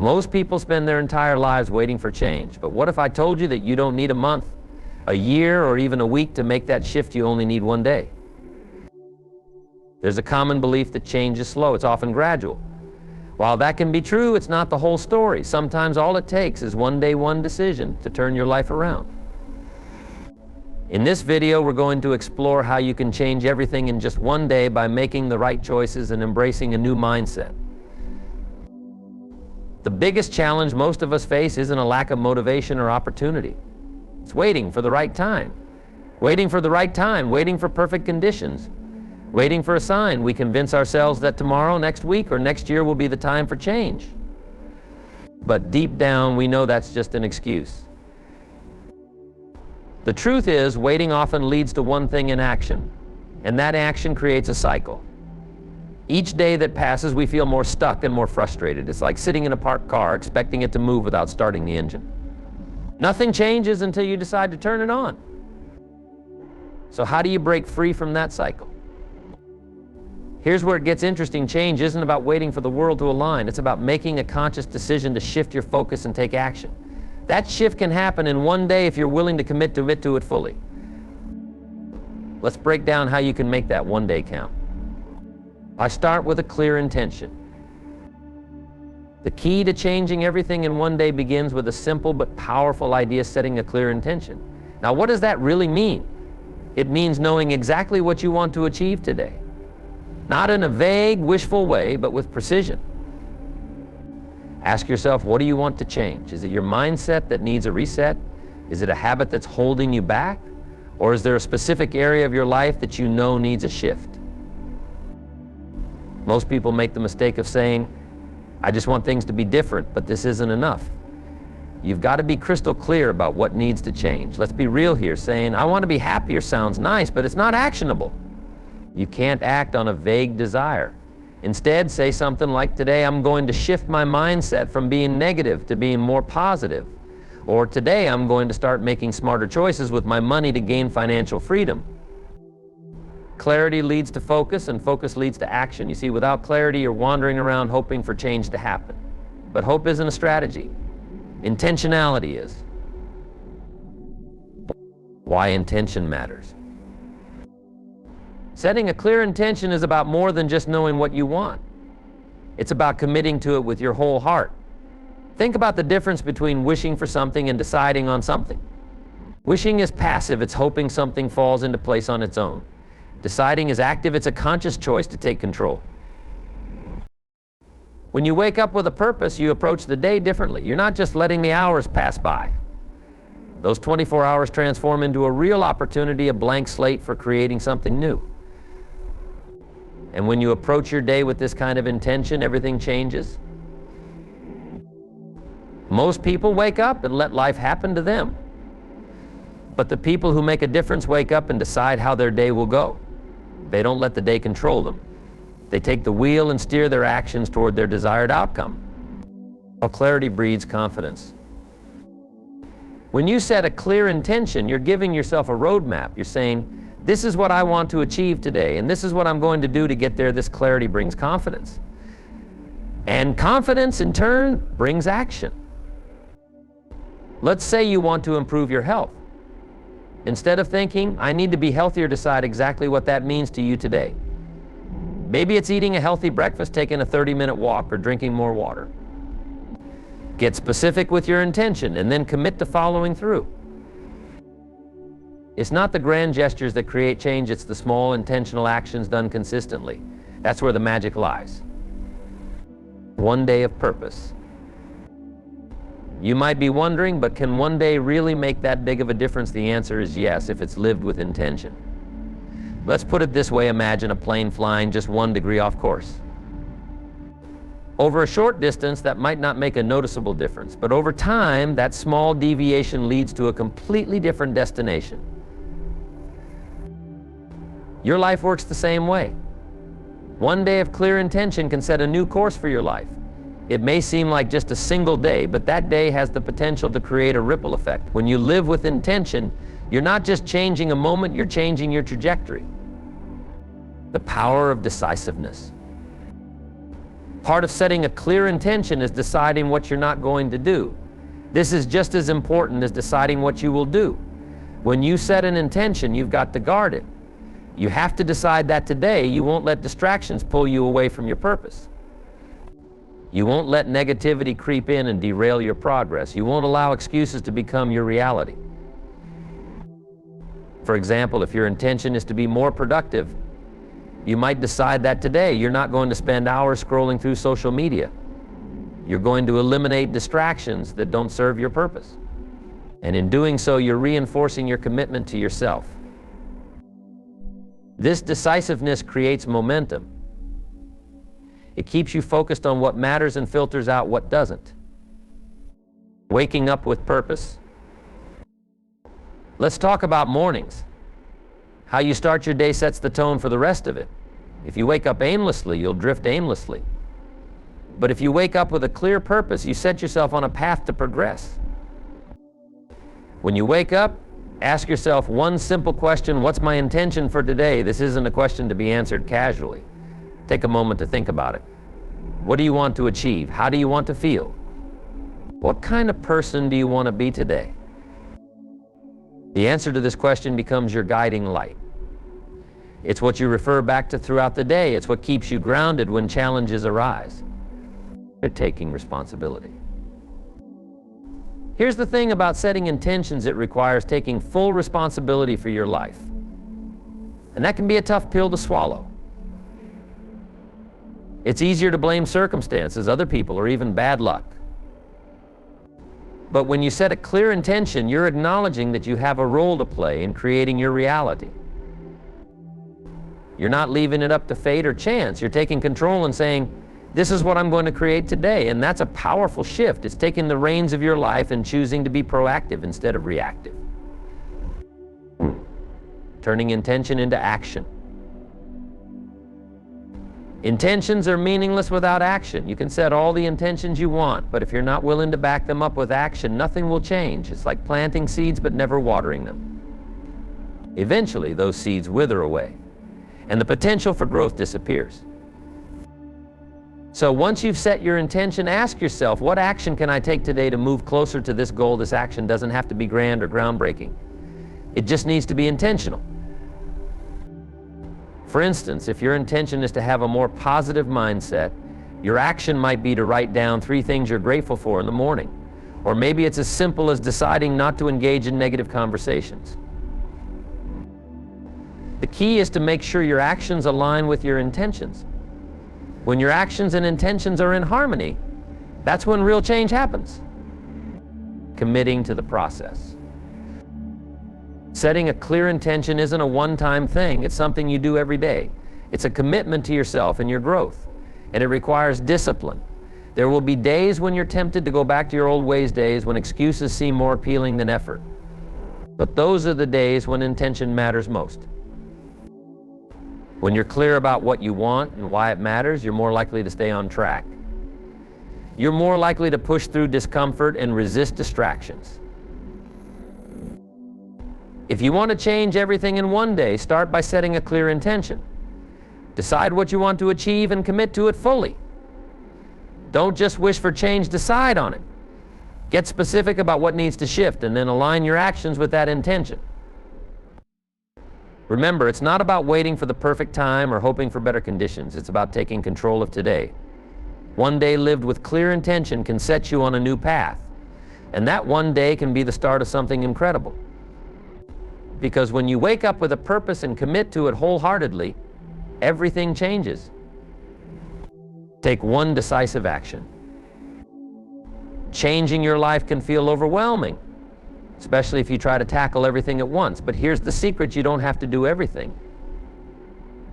Most people spend their entire lives waiting for change. But what if I told you that you don't need a month, a year, or even a week to make that shift? You only need one day. There's a common belief that change is slow. It's often gradual. While that can be true, it's not the whole story. Sometimes all it takes is one day, one decision to turn your life around. In this video, we're going to explore how you can change everything in just one day by making the right choices and embracing a new mindset. The biggest challenge most of us face isn't a lack of motivation or opportunity. It's waiting for the right time. Waiting for the right time, waiting for perfect conditions. Waiting for a sign. We convince ourselves that tomorrow, next week, or next year will be the time for change. But deep down, we know that's just an excuse. The truth is, waiting often leads to one thing: inaction. And that action creates a cycle. Each day that passes, we feel more stuck and more frustrated. It's like sitting in a parked car, expecting it to move without starting the engine. Nothing changes until you decide to turn it on. So how do you break free from that cycle? Here's where it gets interesting. Change isn't about waiting for the world to align. It's about making a conscious decision to shift your focus and take action. That shift can happen in one day if you're willing to commit to it fully. Let's break down how you can make that one day count. I start with a clear intention. The key to changing everything in one day begins with a simple but powerful idea: setting a clear intention. Now, what does that really mean? It means knowing exactly what you want to achieve today. Not in a vague, wishful way, but with precision. Ask yourself, what do you want to change? Is it your mindset that needs a reset? Is it a habit that's holding you back? Or is there a specific area of your life that you know needs a shift? Most people make the mistake of saying, I just want things to be different, but this isn't enough. You've got to be crystal clear about what needs to change. Let's be real here. Saying, I want to be happier sounds nice, but it's not actionable. You can't act on a vague desire. Instead, say something like, today I'm going to shift my mindset from being negative to being more positive. Or today I'm going to start making smarter choices with my money to gain financial freedom. Clarity leads to focus, and focus leads to action. You see, without clarity, you're wandering around hoping for change to happen. But hope isn't a strategy. Intentionality is. Why intention matters. Setting a clear intention is about more than just knowing what you want. It's about committing to it with your whole heart. Think about the difference between wishing for something and deciding on something. Wishing is passive. It's hoping something falls into place on its own. Deciding is active. It's a conscious choice to take control. When you wake up with a purpose, you approach the day differently. You're not just letting the hours pass by. Those 24 hours transform into a real opportunity, a blank slate for creating something new. And when you approach your day with this kind of intention, everything changes. Most people wake up and let life happen to them. But the people who make a difference wake up and decide how their day will go. They don't let the day control them. They take the wheel and steer their actions toward their desired outcome. Well, clarity breeds confidence. When you set a clear intention, you're giving yourself a roadmap. You're saying, this is what I want to achieve today, and this is what I'm going to do to get there. This clarity brings confidence. And confidence, in turn, brings action. Let's say you want to improve your health. Instead of thinking, I need to be healthier, decide exactly what that means to you today. Maybe it's eating a healthy breakfast, taking a 30-minute walk, or drinking more water. Get specific with your intention and then commit to following through. It's not the grand gestures that create change, it's the small intentional actions done consistently. That's where the magic lies. One day of purpose. You might be wondering, but can one day really make that big of a difference? The answer is yes, if it's lived with intention. Let's put it this way: imagine a plane flying just 1 degree off course. Over a short distance, that might not make a noticeable difference, but over time, that small deviation leads to a completely different destination. Your life works the same way. One day of clear intention can set a new course for your life. It may seem like just a single day, but that day has the potential to create a ripple effect. When you live with intention, you're not just changing a moment, you're changing your trajectory. The power of decisiveness. Part of setting a clear intention is deciding what you're not going to do. This is just as important as deciding what you will do. When you set an intention, you've got to guard it. You have to decide that today you won't let distractions pull you away from your purpose. You won't let negativity creep in and derail your progress. You won't allow excuses to become your reality. For example, if your intention is to be more productive, you might decide that today you're not going to spend hours scrolling through social media. You're going to eliminate distractions that don't serve your purpose. And in doing so, you're reinforcing your commitment to yourself. This decisiveness creates momentum. It keeps you focused on what matters and filters out what doesn't. Waking up with purpose. Let's talk about mornings. How you start your day sets the tone for the rest of it. If you wake up aimlessly, you'll drift aimlessly. But if you wake up with a clear purpose, you set yourself on a path to progress. When you wake up, ask yourself one simple question: what's my intention for today? This isn't a question to be answered casually. Take a moment to think about it. What do you want to achieve? How do you want to feel? What kind of person do you want to be today? The answer to this question becomes your guiding light. It's what you refer back to throughout the day. It's what keeps you grounded when challenges arise. You're taking responsibility. Here's the thing about setting intentions: it requires taking full responsibility for your life. And that can be a tough pill to swallow. It's easier to blame circumstances, other people, or even bad luck. But when you set a clear intention, you're acknowledging that you have a role to play in creating your reality. You're not leaving it up to fate or chance. You're taking control and saying, this is what I'm going to create today. And that's a powerful shift. It's taking the reins of your life and choosing to be proactive instead of reactive. Turning intention into action. Intentions are meaningless without action. You can set all the intentions you want, but if you're not willing to back them up with action, nothing will change. It's like planting seeds but never watering them. Eventually, those seeds wither away, and the potential for growth disappears. So once you've set your intention, ask yourself, what action can I take today to move closer to this goal? This action doesn't have to be grand or groundbreaking. It just needs to be intentional. For instance, if your intention is to have a more positive mindset, your action might be to write down 3 things you're grateful for in the morning. Or maybe it's as simple as deciding not to engage in negative conversations. The key is to make sure your actions align with your intentions. When your actions and intentions are in harmony, that's when real change happens. Committing to the process. Setting a clear intention isn't a one-time thing. It's something you do every day. It's a commitment to yourself and your growth, and it requires discipline. There will be days when you're tempted to go back to your old ways, days when excuses seem more appealing than effort. But those are the days when intention matters most. When you're clear about what you want and why it matters, you're more likely to stay on track. You're more likely to push through discomfort and resist distractions. If you want to change everything in one day, start by setting a clear intention. Decide what you want to achieve and commit to it fully. Don't just wish for change, decide on it. Get specific about what needs to shift and then align your actions with that intention. Remember, it's not about waiting for the perfect time or hoping for better conditions. It's about taking control of today. One day lived with clear intention can set you on a new path. And that one day can be the start of something incredible. Because when you wake up with a purpose and commit to it wholeheartedly, everything changes. Take one decisive action. Changing your life can feel overwhelming, especially if you try to tackle everything at once. But here's the secret: you don't have to do everything.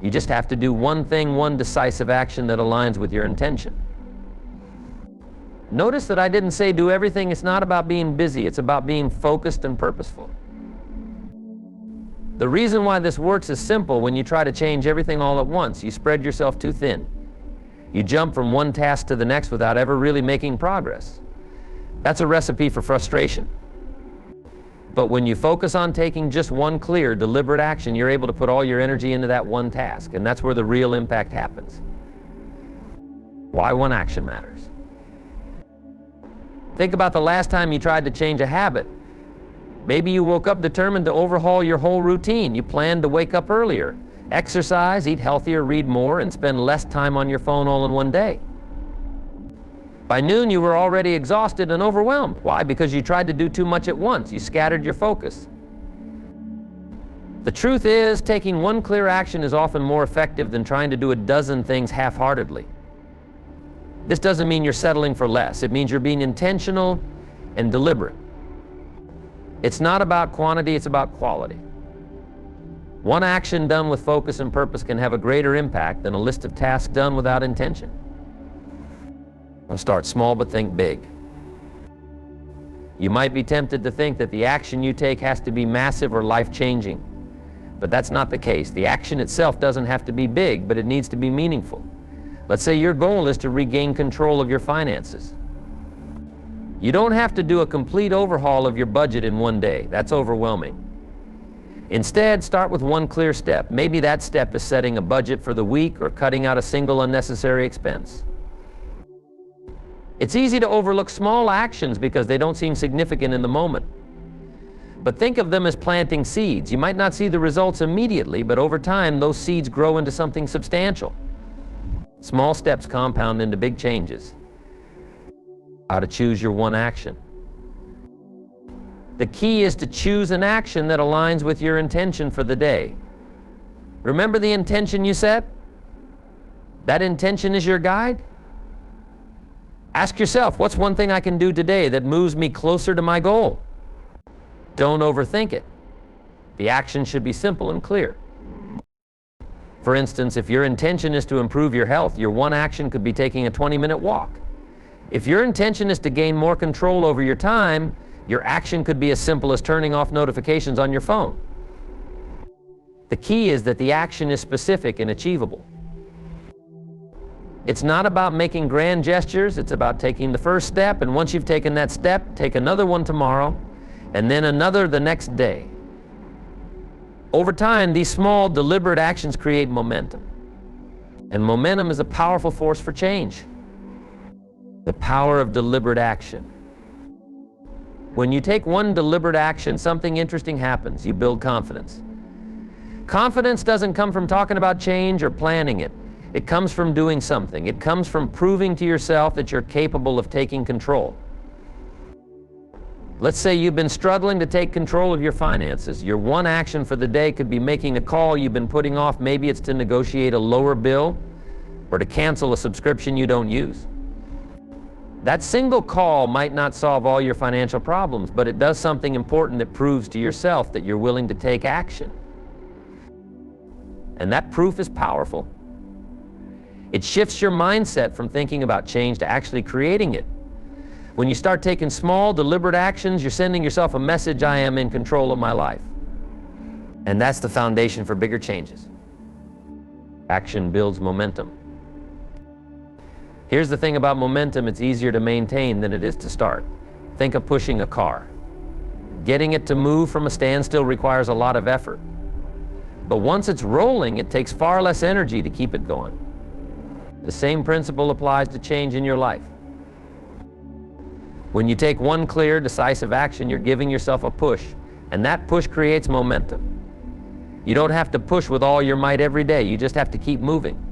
You just have to do one thing, one decisive action that aligns with your intention. Notice that I didn't say do everything. It's not about being busy. It's about being focused and purposeful. The reason why this works is simple. When you try to change everything all at once, you spread yourself too thin. You jump from one task to the next without ever really making progress. That's a recipe for frustration. But when you focus on taking just one clear, deliberate action, you're able to put all your energy into that one task, and that's where the real impact happens. Why one action matters. Think about the last time you tried to change a habit. Maybe you woke up determined to overhaul your whole routine. You planned to wake up earlier, exercise, eat healthier, read more, and spend less time on your phone all in one day. By noon, you were already exhausted and overwhelmed. Why? Because you tried to do too much at once. You scattered your focus. The truth is, taking one clear action is often more effective than trying to do a dozen things half-heartedly. This doesn't mean you're settling for less. It means you're being intentional and deliberate. It's not about quantity, it's about quality. One action done with focus and purpose can have a greater impact than a list of tasks done without intention. I'll start small, but think big. You might be tempted to think that the action you take has to be massive or life-changing, but that's not the case. The action itself doesn't have to be big, but it needs to be meaningful. Let's say your goal is to regain control of your finances. You don't have to do a complete overhaul of your budget in one day. That's overwhelming. Instead, start with one clear step. Maybe that step is setting a budget for the week or cutting out a single unnecessary expense. It's easy to overlook small actions because they don't seem significant in the moment. But think of them as planting seeds. You might not see the results immediately, but over time, those seeds grow into something substantial. Small steps compound into big changes. How to choose your one action. The key is to choose an action that aligns with your intention for the day. Remember the intention you set? That intention is your guide? Ask yourself, what's one thing I can do today that moves me closer to my goal? Don't overthink it. The action should be simple and clear. For instance, if your intention is to improve your health, your one action could be taking a 20-minute walk. If your intention is to gain more control over your time, your action could be as simple as turning off notifications on your phone. The key is that the action is specific and achievable. It's not about making grand gestures, it's about taking the first step, and once you've taken that step, take another one tomorrow, and then another the next day. Over time, these small, deliberate actions create momentum. And momentum is a powerful force for change. The power of deliberate action. When you take one deliberate action, something interesting happens. You build confidence. Confidence doesn't come from talking about change or planning it. It comes from doing something. It comes from proving to yourself that you're capable of taking control. Let's say you've been struggling to take control of your finances. Your one action for the day could be making a call you've been putting off. Maybe it's to negotiate a lower bill or to cancel a subscription you don't use. That single call might not solve all your financial problems, but it does something important that proves to yourself that you're willing to take action. And that proof is powerful. It shifts your mindset from thinking about change to actually creating it. When you start taking small, deliberate actions, you're sending yourself a message, I am in control of my life. And that's the foundation for bigger changes. Action builds momentum. Here's the thing about momentum, it's easier to maintain than it is to start. Think of pushing a car. Getting it to move from a standstill requires a lot of effort. But once it's rolling, it takes far less energy to keep it going. The same principle applies to change in your life. When you take one clear, decisive action, you're giving yourself a push, and that push creates momentum. You don't have to push with all your might every day, you just have to keep moving.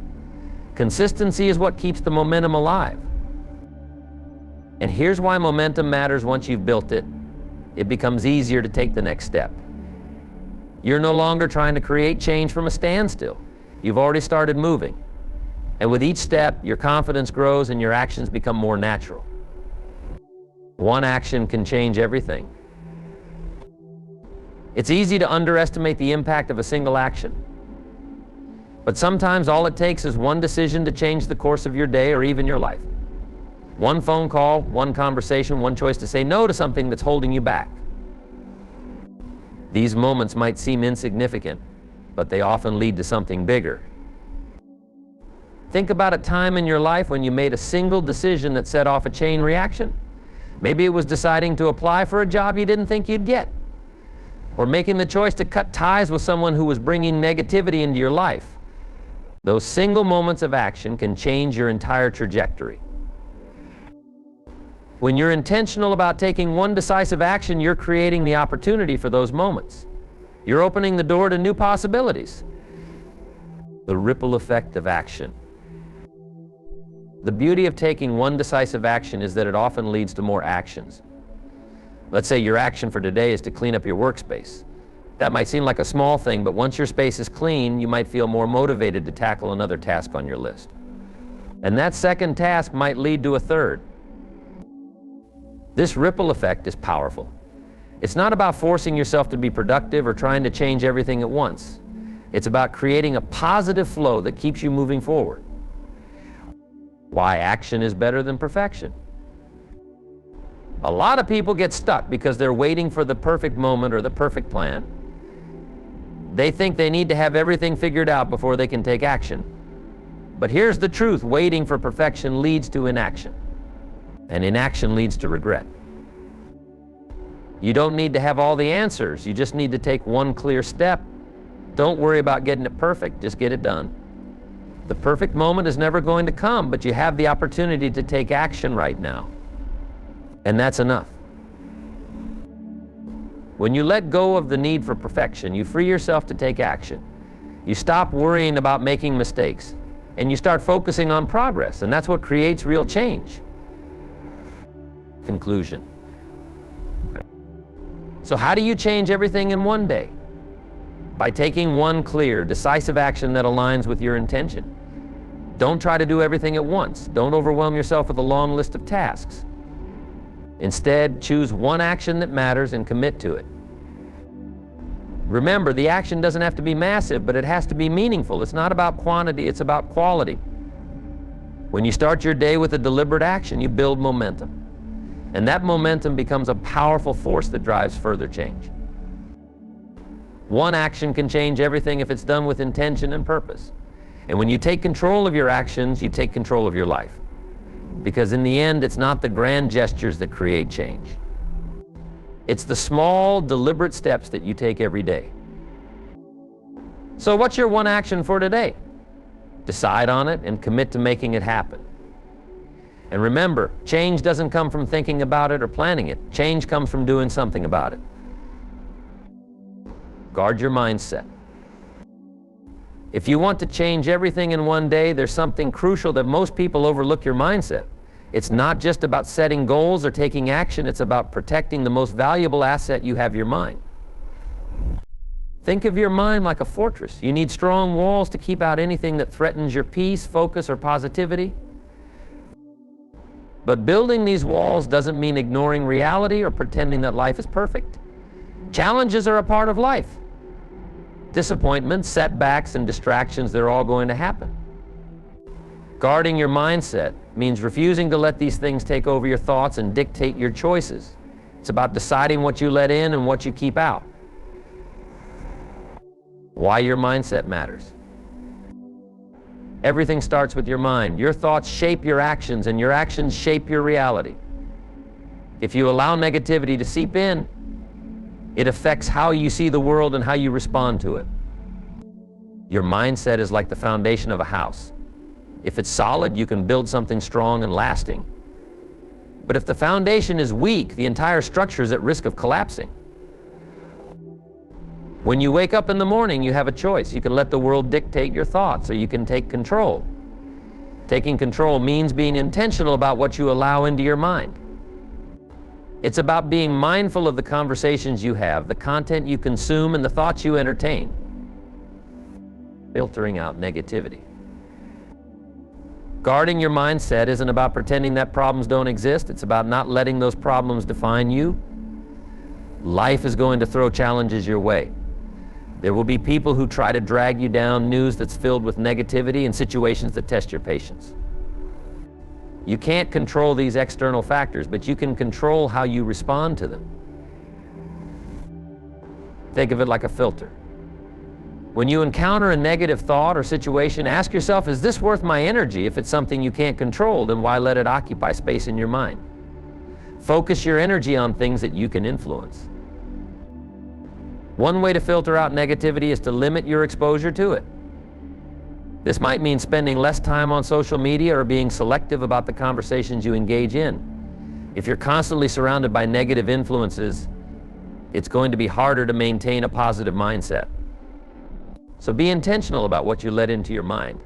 Consistency is what keeps the momentum alive. And here's why momentum matters once you've built it. It becomes easier to take the next step. You're no longer trying to create change from a standstill. You've already started moving. And with each step, your confidence grows and your actions become more natural. One action can change everything. It's easy to underestimate the impact of a single action. But sometimes all it takes is one decision to change the course of your day or even your life. One phone call, one conversation, one choice to say no to something that's holding you back. These moments might seem insignificant, but they often lead to something bigger. Think about a time in your life when you made a single decision that set off a chain reaction. Maybe it was deciding to apply for a job you didn't think you'd get, or making the choice to cut ties with someone who was bringing negativity into your life. Those single moments of action can change your entire trajectory. When you're intentional about taking one decisive action, you're creating the opportunity for those moments. You're opening the door to new possibilities. The ripple effect of action. The beauty of taking one decisive action is that it often leads to more actions. Let's say your action for today is to clean up your workspace. That might seem like a small thing, but once your space is clean, you might feel more motivated to tackle another task on your list. And that second task might lead to a third. This ripple effect is powerful. It's not about forcing yourself to be productive or trying to change everything at once. It's about creating a positive flow that keeps you moving forward. Why action is better than perfection. A lot of people get stuck because they're waiting for the perfect moment or the perfect plan. They think they need to have everything figured out before they can take action. But here's the truth: waiting for perfection leads to inaction, and inaction leads to regret. You don't need to have all the answers. You just need to take one clear step. Don't worry about getting it perfect. Just get it done. The perfect moment is never going to come, but you have the opportunity to take action right now. And that's enough. When you let go of the need for perfection, you free yourself to take action. You stop worrying about making mistakes, and you start focusing on progress, and that's what creates real change. Conclusion. So how do you change everything in one day? By taking one clear, decisive action that aligns with your intention. Don't try to do everything at once. Don't overwhelm yourself with a long list of tasks. Instead, choose one action that matters and commit to it. Remember, the action doesn't have to be massive, but it has to be meaningful. It's not about quantity, it's about quality. When you start your day with a deliberate action, you build momentum. And that momentum becomes a powerful force that drives further change. One action can change everything if it's done with intention and purpose. And when you take control of your actions, you take control of your life. Because in the end, it's not the grand gestures that create change. It's the small, deliberate steps that you take every day. So what's your one action for today? Decide on it and commit to making it happen. And remember, change doesn't come from thinking about it or planning it. Change comes from doing something about it. Guard your mindset. If you want to change everything in one day, there's something crucial that most people overlook: your mindset. It's not just about setting goals or taking action, it's about protecting the most valuable asset you have, your mind. Think of your mind like a fortress. You need strong walls to keep out anything that threatens your peace, focus, or positivity. But building these walls doesn't mean ignoring reality or pretending that life is perfect. Challenges are a part of life. Disappointments, setbacks, and distractions, they're all going to happen. Guarding your mindset means refusing to let these things take over your thoughts and dictate your choices. It's about deciding what you let in and what you keep out. Why your mindset matters. Everything starts with your mind. Your thoughts shape your actions, and your actions shape your reality. If you allow negativity to seep in, it affects how you see the world and how you respond to it. Your mindset is like the foundation of a house. If it's solid, you can build something strong and lasting. But if the foundation is weak, the entire structure is at risk of collapsing. When you wake up in the morning, you have a choice. You can let the world dictate your thoughts, or you can take control. Taking control means being intentional about what you allow into your mind. It's about being mindful of the conversations you have, the content you consume, and the thoughts you entertain. Filtering out negativity. Guarding your mindset isn't about pretending that problems don't exist. It's about not letting those problems define you. Life is going to throw challenges your way. There will be people who try to drag you down, news that's filled with negativity, and situations that test your patience. You can't control these external factors, but you can control how you respond to them. Think of it like a filter. When you encounter a negative thought or situation, ask yourself, is this worth my energy? If it's something you can't control, then why let it occupy space in your mind? Focus your energy on things that you can influence. One way to filter out negativity is to limit your exposure to it. This might mean spending less time on social media or being selective about the conversations you engage in. If you're constantly surrounded by negative influences, it's going to be harder to maintain a positive mindset. So be intentional about what you let into your mind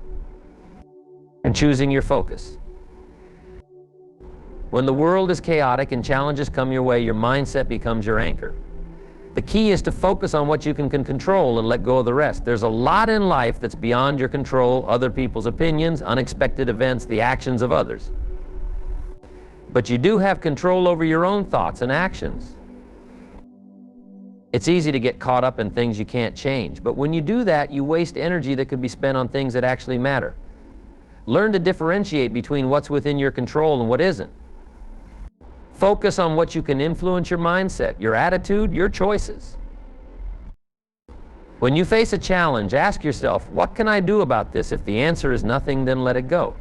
and choosing your focus. When the world is chaotic and challenges come your way, your mindset becomes your anchor. The key is to focus on what you can control and let go of the rest. There's a lot in life that's beyond your control: other people's opinions, unexpected events, the actions of others. But you do have control over your own thoughts and actions. It's easy to get caught up in things you can't change, but when you do that, you waste energy that could be spent on things that actually matter. Learn to differentiate between what's within your control and what isn't. Focus on what you can influence: your mindset, your attitude, your choices. When you face a challenge, ask yourself, what can I do about this? If the answer is nothing, then let it go.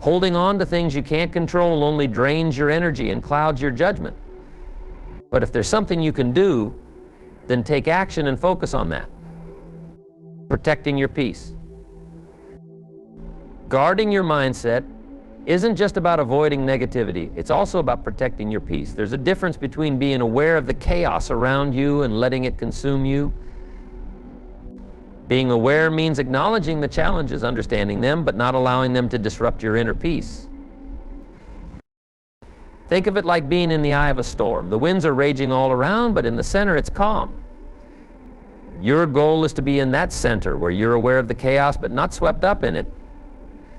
Holding on to things you can't control only drains your energy and clouds your judgment. But if there's something you can do, then take action and focus on that. Protecting your peace. Guarding your mindset isn't just about avoiding negativity, it's also about protecting your peace. There's a difference between being aware of the chaos around you and letting it consume you. Being aware means acknowledging the challenges, understanding them, but not allowing them to disrupt your inner peace. Think of it like being in the eye of a storm. The winds are raging all around, but in the center it's calm. Your goal is to be in that center where you're aware of the chaos but not swept up in it.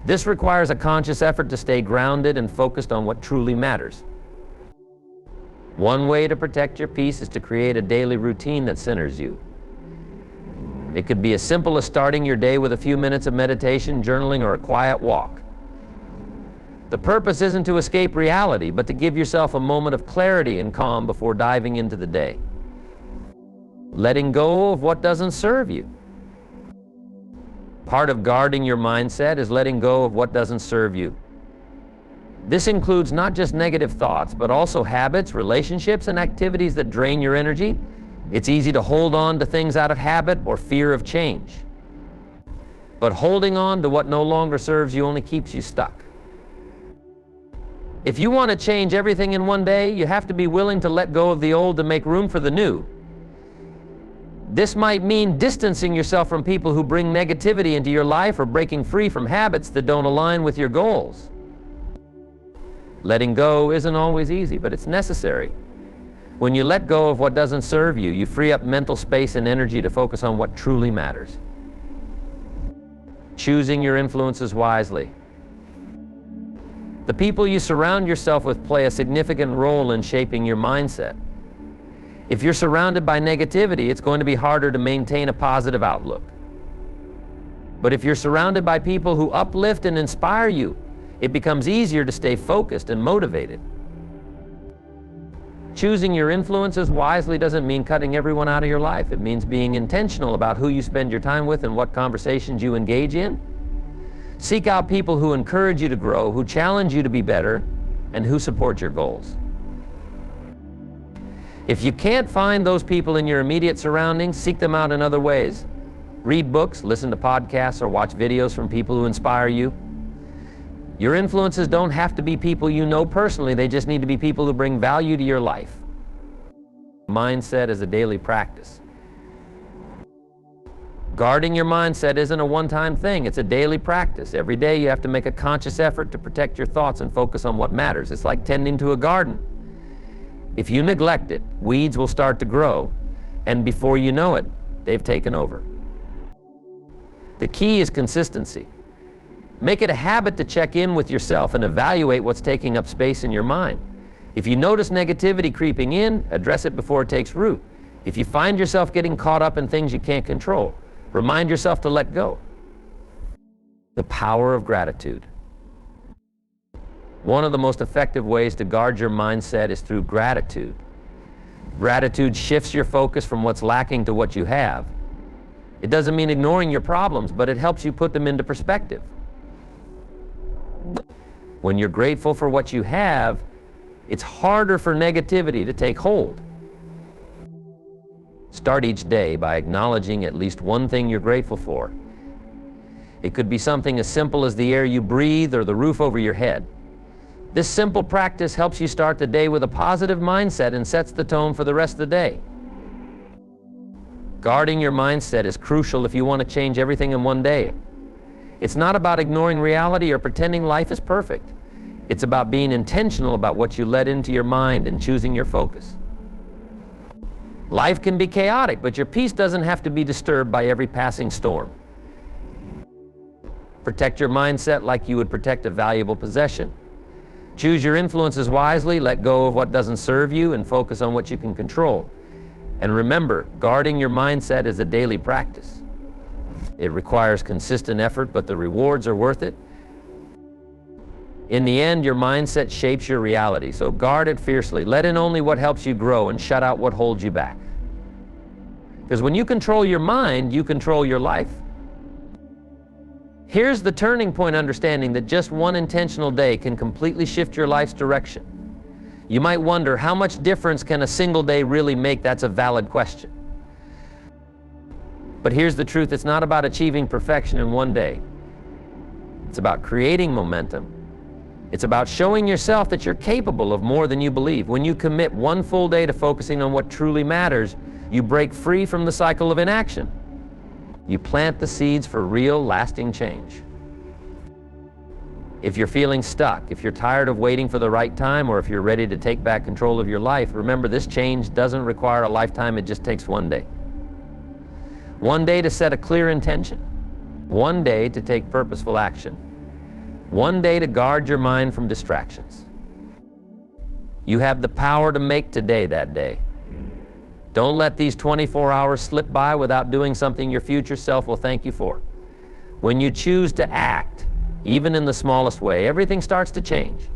This requires a conscious effort to stay grounded and focused on what truly matters. One way to protect your peace is to create a daily routine that centers you. It could be as simple as starting your day with a few minutes of meditation, journaling, or a quiet walk. The purpose isn't to escape reality, but to give yourself a moment of clarity and calm before diving into the day. Letting go of what doesn't serve you. Part of guarding your mindset is letting go of what doesn't serve you. This includes not just negative thoughts, but also habits, relationships, and activities that drain your energy. It's easy to hold on to things out of habit or fear of change. But holding on to what no longer serves you only keeps you stuck. If you want to change everything in one day, you have to be willing to let go of the old to make room for the new. This might mean distancing yourself from people who bring negativity into your life or breaking free from habits that don't align with your goals. Letting go isn't always easy, but it's necessary. When you let go of what doesn't serve you, you free up mental space and energy to focus on what truly matters. Choosing your influences wisely. The people you surround yourself with play a significant role in shaping your mindset. If you're surrounded by negativity, it's going to be harder to maintain a positive outlook. But if you're surrounded by people who uplift and inspire you, it becomes easier to stay focused and motivated. Choosing your influences wisely doesn't mean cutting everyone out of your life. It means being intentional about who you spend your time with and what conversations you engage in. Seek out people who encourage you to grow, who challenge you to be better, and who support your goals. If you can't find those people in your immediate surroundings, seek them out in other ways. Read books, listen to podcasts, or watch videos from people who inspire you. Your influences don't have to be people you know personally, they just need to be people who bring value to your life. Mindset is a daily practice. Guarding your mindset isn't a one-time thing, it's a daily practice. Every day you have to make a conscious effort to protect your thoughts and focus on what matters. It's like tending to a garden. If you neglect it, weeds will start to grow, and before you know it, they've taken over. The key is consistency. Make it a habit to check in with yourself and evaluate what's taking up space in your mind. If you notice negativity creeping in, address it before it takes root. If you find yourself getting caught up in things you can't control, remind yourself to let go. The power of gratitude. One of the most effective ways to guard your mindset is through gratitude. Gratitude shifts your focus from what's lacking to what you have. It doesn't mean ignoring your problems, but it helps you put them into perspective. When you're grateful for what you have, it's harder for negativity to take hold. Start each day by acknowledging at least one thing you're grateful for. It could be something as simple as the air you breathe or the roof over your head. This simple practice helps you start the day with a positive mindset and sets the tone for the rest of the day. Guarding your mindset is crucial if you want to change everything in one day. It's not about ignoring reality or pretending life is perfect. It's about being intentional about what you let into your mind and choosing your focus. Life can be chaotic, but your peace doesn't have to be disturbed by every passing storm. Protect your mindset like you would protect a valuable possession. Choose your influences wisely, let go of what doesn't serve you, and focus on what you can control. And remember, guarding your mindset is a daily practice. It requires consistent effort, but the rewards are worth it. In the end, your mindset shapes your reality, so guard it fiercely. Let in only what helps you grow and shut out what holds you back. Because when you control your mind, you control your life. Here's the turning point understanding that just one intentional day can completely shift your life's direction. You might wonder, how much difference can a single day really make? That's a valid question. But here's the truth, it's not about achieving perfection in one day. It's about creating momentum. It's about showing yourself that you're capable of more than you believe. When you commit one full day to focusing on what truly matters, you break free from the cycle of inaction. You plant the seeds for real, lasting change. If you're feeling stuck, if you're tired of waiting for the right time, or if you're ready to take back control of your life, remember, this change doesn't require a lifetime, it just takes one day. One day to set a clear intention. One day to take purposeful action. One day to guard your mind from distractions. You have the power to make today that day. Don't let these 24 hours slip by without doing something your future self will thank you for. When you choose to act, even in the smallest way, everything starts to change.